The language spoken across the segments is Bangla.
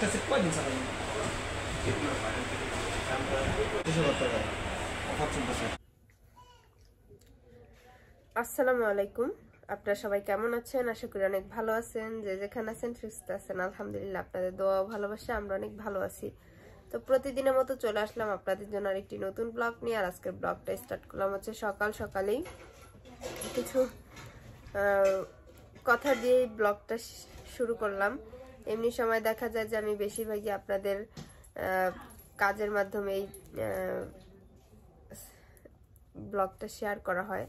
একটা সেট কয়দিন চালাবেন? আসসালামু আলাইকুম, আপনারা সবাই কেমন আছেন? আশা করি অনেক ভালো আছেন। যে যেখানে আছেন সুস্থ আছেন, আলহামদুলিল্লাহ। আপনাদের দোয়া ভালোবাসা আমরা অনেক ভালো আছি। তো প্রতিদিনের মতো চলে আসলাম আপনাদের জন্য আরেকটি নতুন ব্লগ নিয়ে। আর আজকের ব্লগটা স্টার্ট করলাম হচ্ছে সকালেই কিছু কথা দিয়ে ব্লগটা শুরু করলাম। এমনি সময় দেখা যায় যে আমি বেশিরভাগই আপনাদের কাজের মাধ্যমে এই ব্লগটা শেয়ার করা হয়।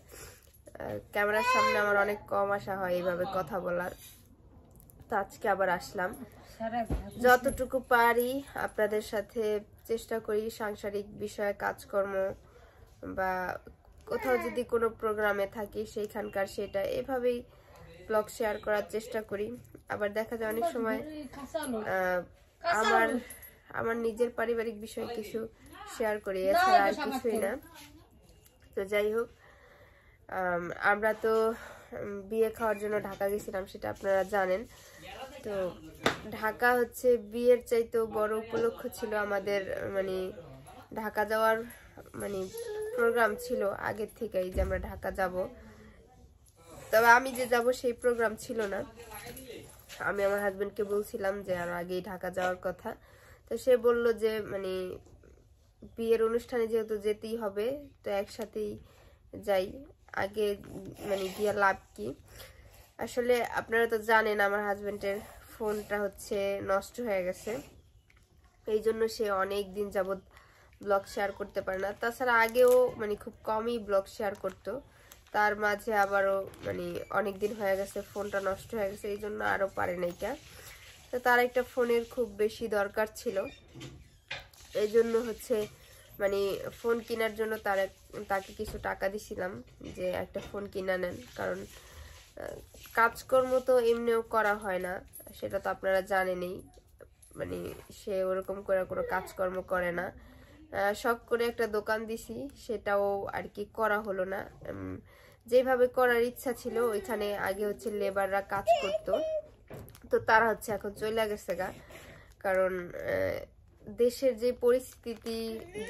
ক্যামেরার সামনে আমার অনেক কম আসা হয় এইভাবে কথা বলার। তো আজকে আবার আসলাম, যতটুকু পারি আপনাদের সাথে চেষ্টা করি সাংসারিক বিষয়ে কাজকর্ম বা কোথাও যদি কোনো প্রোগ্রামে থাকি সেইখানকার সেটা এভাবেই ব্লগ শেয়ার করার চেষ্টা করি। আবার দেখা যায় অনেক সময় আমার নিজের পারিবারিক বিষয় কিছু শেয়ার করি, এছাড়া আর কিছুই না। তো যাই হোক, আমরা তো বিয়ে খাওয়ার জন্য ঢাকা গেছিলাম, সেটা আপনারা জানেন। তো ঢাকা হচ্ছে বিয়ের চাইতেও বড় উপলক্ষ ছিল আমাদের, মানে ঢাকা যাওয়ার মানে প্রোগ্রাম ছিল আগের থেকেই যে আমরা ঢাকা যাব। তবে আমি যে যাব সেই প্রোগ্রাম ছিল না। আমি আমার হাজবেন্ডকে বলছিলাম যে আর আগেই ঢাকা যাওয়ার কথা। তো সে বলল যে মানে বিয়ের অনুষ্ঠানে যেহেতু যেতেই হবে তো একসাথেই যাই, আগে মানে গিয়ে লাভ কি। আসলে আপনারা তো জানেন আমার হাজবেন্ডের ফোনটা হচ্ছে নষ্ট হয়ে গেছে, এই জন্য সে অনেক দিন যাবত ব্লগ শেয়ার করতে পারে না। তাছাড়া আগেও মানে খুব কমই ব্লগ শেয়ার করতো, তার মাঝে আবারও মানে অনেক দিন হয়ে গেছে ফোনটা নষ্ট হয়ে গেছে, এই জন্য আরও পারে নাই। তো তার একটা ফোনের খুব বেশি দরকার ছিল, এই জন্য হচ্ছে মানে ফোন কেনার জন্য তাকে কিছু টাকা দিছিলাম যে একটা ফোন কিনা নেন। কারণ কাজকর্ম তো এমনিও করা হয় না, সেটা তো আপনারা জানেনই। মানে সে ওরকম করে কোনো কাজকর্ম করে না। শখ করে একটা দোকান দিছি, সেটাও আর কি করা হলো না। যেভাবে করার ইচ্ছা ছিল, ওইখানে আগে হচ্ছে লেবাররা কাজ করতো, তো তারা হচ্ছে এখন চলে গেছে গা। কারণ দেশের যে পরিস্থিতি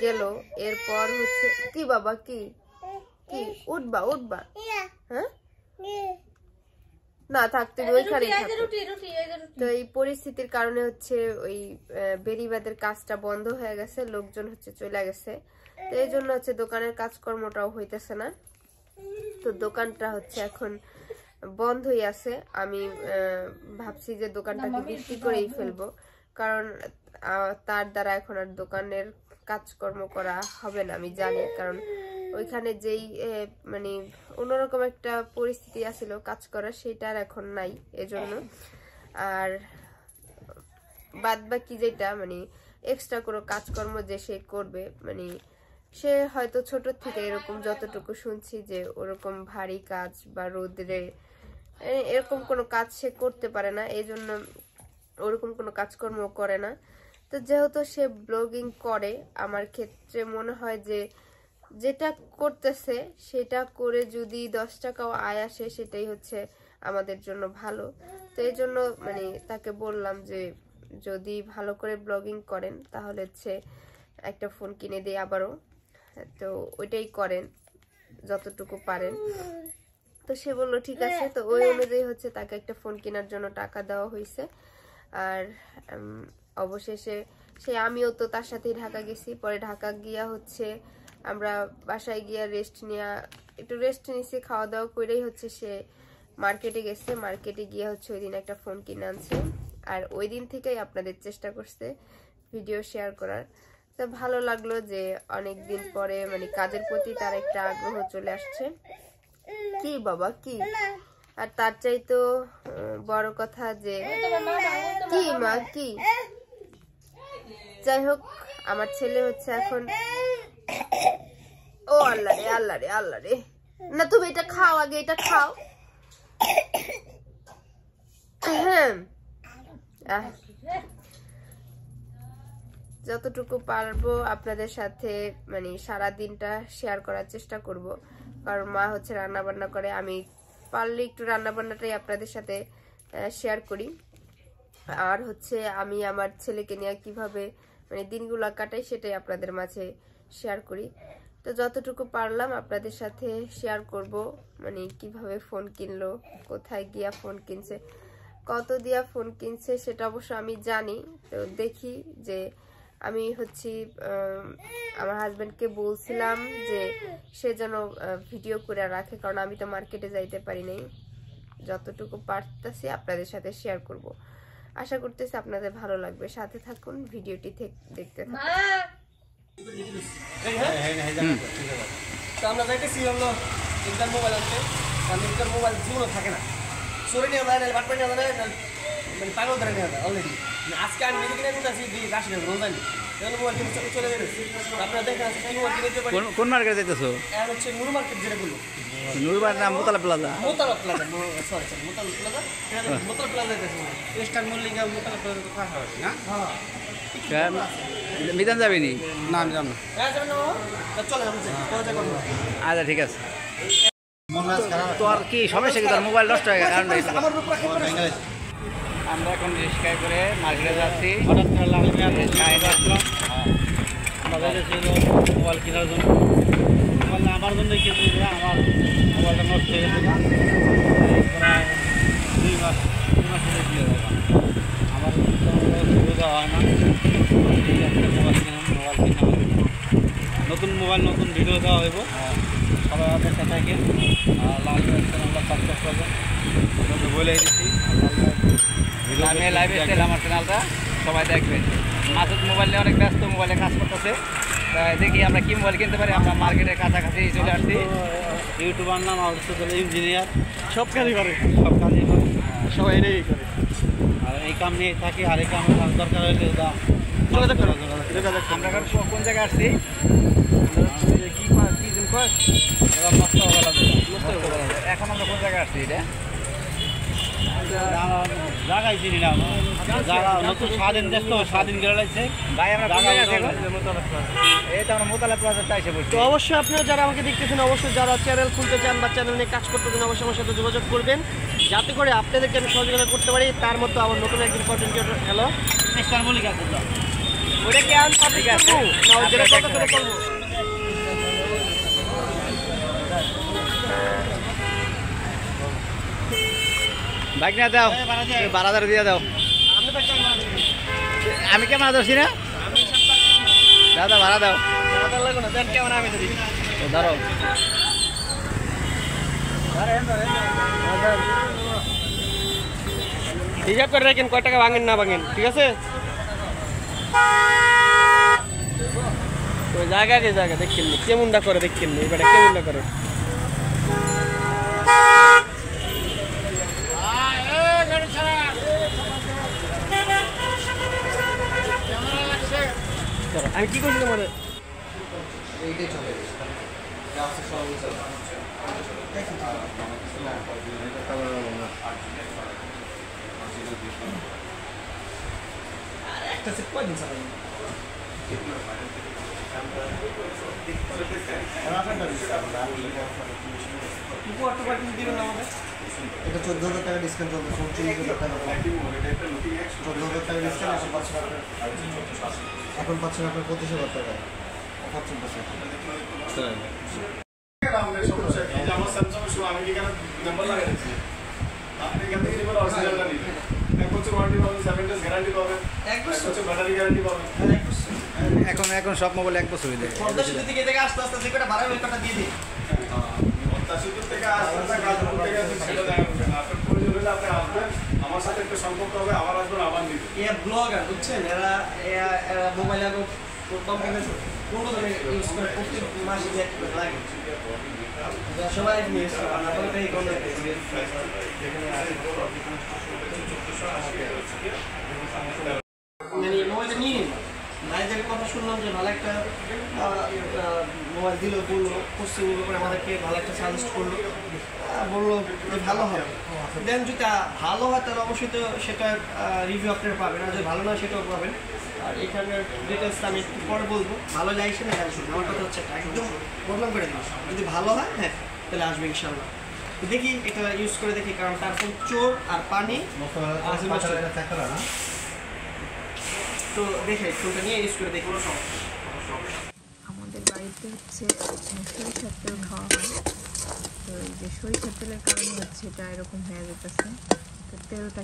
গেল, এরপর হচ্ছে কি বাবা কি কি উঠবা হ্যাঁ না থাকতে ওইখানে। তো এই পরিস্থিতির কারণে হচ্ছে ওই বেড়িবাঁধের কাজটা বন্ধ হয়ে গেছে, লোকজন হচ্ছে চলে গেছে। তো এই জন্য হচ্ছে দোকানের কাজকর্মটাও হইতেছে না। তো দোকানটা হচ্ছে এখন বন্ধই আছে। আমি ভাবছি যে দোকানটাকে বিক্রি করেই ফেলবো, কারণ তার দ্বারা এখন আর দোকানের কাজকর্ম করা হবে না আমি জানি। কারণ ওইখানে যেই মানে অন্যরকম একটা পরিস্থিতি আছিল কাজ করার, সেটার এখন নাই এজন্য। আর বাদ বাকি যেটা মানে এক্সট্রা কোনো কাজকর্ম যে সে করবে, মানে সে হয়তো ছোট থেকে এরকম যতটুকু শুনছি যে ওরকম ভারী কাজ বা রোদে এরকম কোনো কাজ সে করতে পারে না, এই জন্য ওরকম কোনো কাজকর্ম করে না। তো যেহেতু সে ব্লগিং করে, আমার ক্ষেত্রে মনে হয় যে যেটা করতেছে সেটা করে যদি 10 টাকাও আয় আসে, সেটাই হচ্ছে আমাদের জন্য ভালো। তো এই জন্য মানে তাকে বললাম যে যদি ভালো করে ব্লগিং করেন তাহলে হচ্ছে একটা ফোন কিনে দিই আবারও। তো ওইটাই করেন যতটুকু পারেন। তো সে বললো ঠিক আছে। তো ওই অনুযায়ী হচ্ছে তাকে একটা ফোন কেনার জন্য টাকা দেওয়া হয়েছে। আর অবশেষে আমিও তো তার সাথেই ঢাকা গেছি। পরে ঢাকা গিয়া হচ্ছে আমরা বাসায় গিয়া একটু রেস্ট নিছি, খাওয়া দাওয়া করেই হচ্ছে সে মার্কেটে গেছে। মার্কেটে গিয়া হচ্ছে ওই দিন একটা ফোন কিনে আনছে। আর ওই দিন থেকেই আপনাদের চেষ্টা করছে ভিডিও শেয়ার করার। তো ভালো লাগলো যে অনেক দিন পরে মানে কাজের প্রতি তার একটা আগ্রহ চলে আসছে। কি বাবা কি, আর তার চাইতো বড় কথা যে কি মা কি, যাই হোক আমার ছেলে হচ্ছে এখন ও আল্লাহ রে আল্লাহ রে আল্লাহ রে। না তুমি এটা খাও, আগে এটা খাও। হ্যাঁ যতটুকু পারবো আপনাদের সাথে মানে সারা দিনটা শেয়ার করার চেষ্টা করব। কারণ মা হচ্ছে রান্না বান্না করে, আমি পারলে একটু রান্না বান্নাটাই আপনাদের সাথে শেয়ার করি। আর হচ্ছে আমি আমার ছেলেকে নিয়ে কিভাবে মানে দিনগুলো কাটাই সেটাই আপনাদের মাঝে শেয়ার করি। তো যতটুকু পারলাম আপনাদের সাথে শেয়ার করব, মানে কিভাবে ফোন কিনলো, কোথায় গিয়া ফোন কিনছে, কত দিয়া ফোন কিনছে সেটা অবশ্য আমি জানি। তো দেখি যে আমি হচ্ছে আমার হাজবেন্ডকে বলছিলাম যে সে যেন ভিডিও করে রাখে, কারণ আমি তো মার্কেটে যাইতে পারি নাই। যতটুকু পারতেছি আপনাদের সাথে শেয়ার করব। আশা করতেছি আপনাদের ভালো লাগবে, সাথে থাকুন, ভিডিওটি দেখতে থাকুন। আমরা যাইতেছি হলো ইন্টার মোবাইল আনতে, কারণ ইন্টার মোবাইল জীবনও থাকে না, চোরে নিয়ে যায় না, বাটপাই নিয়ে যায় না, মানে পাগল ধরে নিয়ে যায় অলরেডি। আজকে আমি নিজে কিনে নিতে আসি রাশি রোজানি মোবাইল কিনে চলে যাচ্ছে। আপনারা দেখেন আজকে কি মোবাইল কিনে পারি। কোন মার্কেটে যাইতেছো? আর হচ্ছে নুর মার্কেট, যেটা বললো নুরবার নাম মোতালা plaza. মোতালা plaza, sorry মোতালা plaza, মোতালা plaza যাইতেছে স্টার মল্লিকা মোতালা প্লাজা তো খাওয়া হয় না। হ্যাঁ, মিজান যাবেনি? না আমি যাবো না। চলে যাবো, আচ্ছা ঠিক আছে। তোর কি সমস্যা কি? তোর মোবাইল নষ্ট হয়ে গেছে? আমরা এখন রিক্সায় করে মার্কেটে যাচ্ছি। হঠাৎ করে মোবাইল কেনার জন্য, মোবাইল আমার জন্যই কিন্তু আমার মোবাইলটা নষ্ট হয়ে গেছে প্রায় 2 মাস দিয়ে দেবো। আমার সুবিধা হয় না, মোবাইল কিনলাম। নতুন মোবাইল নতুন ভিডিও দেওয়া হইব, সবাই আমাদের সাথে থাকেন। লাল চ্যানেলটা সাবস্ক্রাইব করবেন, বলে দিচ্ছি। আমি লাইভে এসেছিলাম, আমার চ্যানেলটা সবাই দেখবেন। মাসুদ মোবাইল নিয়ে অনেক ব্যস্ত, মোবাইলে কাজ করতেছে। দেখি আমরা কি মোবাইল কিনতে পারি। আমরা মার্কেটের কাছাকাছি চলে আসছি। ইউটিউব আনলাম, আর ইঞ্জিনিয়ার, সব কাজই করে, সবাই এটাই করে। আর এই কাম নিয়ে থাকি, আর এই কাম দরকার হলে যোগাযোগ করা। আমরা কোন জায়গায় আসছি? এখন আমরা কোন জায়গায় আসছি? এটা জায়গায় চিনি না, জায়গা নতুন স্বাধীন দেশ তো, স্বাধীন গেলে লাগছে ভাই। আমরা এই তো আমরা মোতালা প্লাজাতে এসে বলছি। তো অবশ্যই আপনারা যারা আমাকে দেখতেছেন, অবশ্যই যারা চ্যানেল খুলতে চান বা চ্যানেল নিয়ে কাজ করতে চান, অবশ্যই আমার সাথে যোগাযোগ করবেন, যাতে করে আপনাদেরকে আমি সহযোগিতা করতে পারি। তার মতো আমার নতুন একজন content creator. Hello, mister Mallick আছে তো? ওটা কি আমি পাবলিক করবো না ওই যেটা কথা করে করবো? বাইক না দাও, 12,000 দিয়ে দাও। আমি কেমন ধরছি না দাদা? ভাড়া দাও, লাগবে না, দেন কেমন আমি ধরি। ধরো। হিসাব করে রাখেন কয় টাকা ভাঙেন না ভাঙেন, ঠিক আছে? ওই জায়গা দেখছেন কেমনটা করে, দেখছেন এবারে কেমনটা করে। আমি কি করছি তোমাদের? একটা সেট কয়দিন চালাবো? এটা 14,000 টাকা ডিসকাউন্ট চলবে, 34,000 টাকা 14,000 টাকা ডিসকাউন্ট, এখন পাচ্ছেন আপনার 25,000 টাকা অফার চলতেছে। আমার স্যামসাং শো আমি এখানে নাম্বার লাগাই দিচ্ছি, আপনি এখান থেকে নিবেন অরিজিনালটা নিবেন। 1 বছর ওয়ারেন্টি পাবেন, 7 days গ্যারান্টি পাবেন, 1 বছর ব্যাটারি গ্যারান্টি পাবেন। এখন সব মোবাইল 1 বছরই দেয়। পর্দা শুধু থেকে থেকে আস্তে আস্তে যে কটা ভাড়া ওই কটা দিয়ে দিই। পর্দা শুধু থেকে আস্তে কাজ করতে গেছে সেটা দেখা যাবে না। আপনার প্রয়োজন হলে আপনি আসবেন, আমার সাথে একটা সম্পর্ক হবে, আবার আসবেন, আবার নিবেন। এরা ব্লগার বুঝছেন, এরা মোবাইল আগে কম্পিউটার কোন ধরনের ইউজ করে, প্রত্যেক মাসে এক করে লাগে। সবাই নিয়ে এসে আপনাদের এই কোন মানে মোবাইলটা নিয়ে নিন। ভাইদের কথা শুনলাম যে ভালো একটা মোবাইল দিল, বললো কোশ্চেন করে আমাদেরকে ভালো একটা সাজেস্ট করলো, বললো যে ভালো হবে। দেন যদি ভালো হয় তাহলে অবশ্যই তো সেটা রিভিউ আপনারা পাবেন, আর যদি ভালো না সেটাও পাবেন। আর এখানের ডিটেলস আমি একটু পরে বলবো। ভালো লাগছে না, আমার কথা হচ্ছে একদম বদলাম করে দিন, যদি ভালো হয় হ্যাঁ তাহলে আসবে ইনশাল্লাহ। দেখি এটা ইউজ করে দেখি, কারণ তারপর চোর আর পানি তো দেখে ফোনটা নিয়ে ইউজ করে দেখি। আমাদের বাড়িতে হচ্ছে সরিষার তেল খাওয়া হয়, তো এই যে সরিষার তেলের কারণে হচ্ছে এটা এরকম হয়ে যেতেছে। তো তেলটা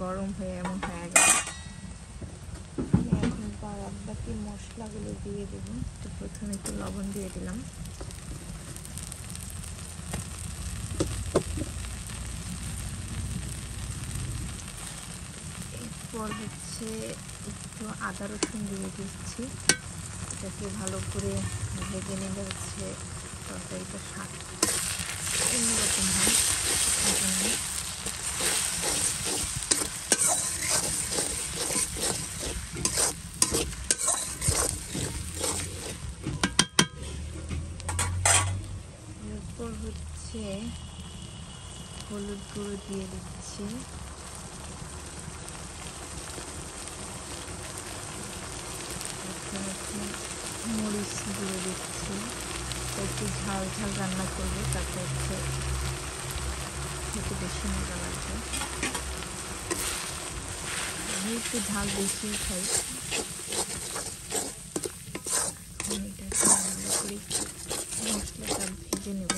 গরম হয়ে এমন হয়ে গেল। এখন বাদ বাকি মশলাগুলো দিয়ে দেবো। তো প্রথমে একটু লবণ দিয়ে দিলাম, এরপর হচ্ছে একটু আদা রসুন দিয়ে দিচ্ছি। এটাকে ভালো করে ভেজে নিলে হচ্ছে তরকারিটা স্বাদ অন্যরকম হয়। এরপর হচ্ছে হলুদ গুঁড়ো দিয়ে দিচ্ছি, মরিচ দিয়ে দিচ্ছি। একটু ঝাল ঝাল রান্না করবো, তাতে হচ্ছে খেতে বেশি মজা লাগবে। আমি একটু ঝাল বেশি খাই। এটাকে ভালো করে মশলাটা ভেজে নেব।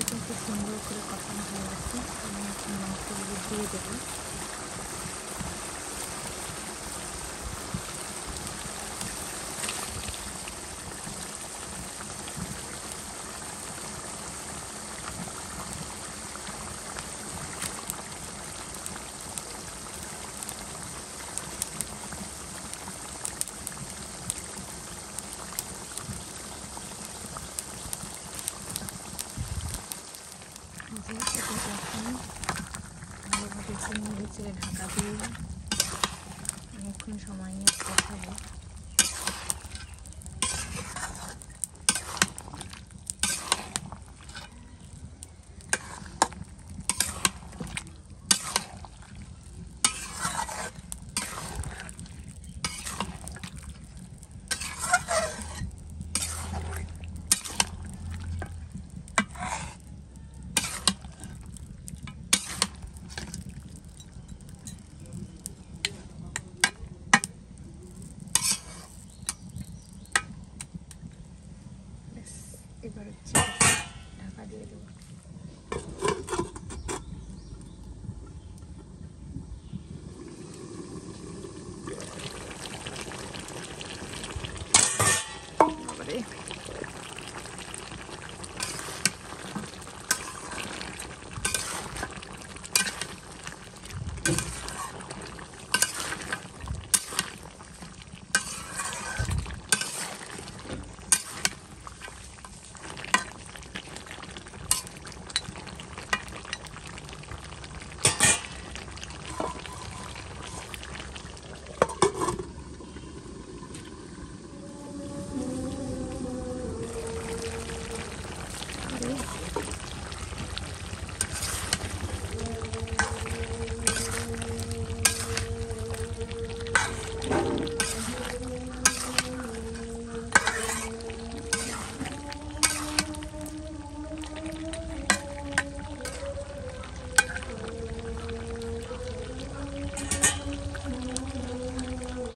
এটা খুব সুন্দর করে কষানো হয়ে গেছে। আমি এখন মাংসগুলো দিয়ে দেবো। ভালোভাবে ঢাকা দিয়ে অনেকক্ষণ সময় নিয়ে কষাবো।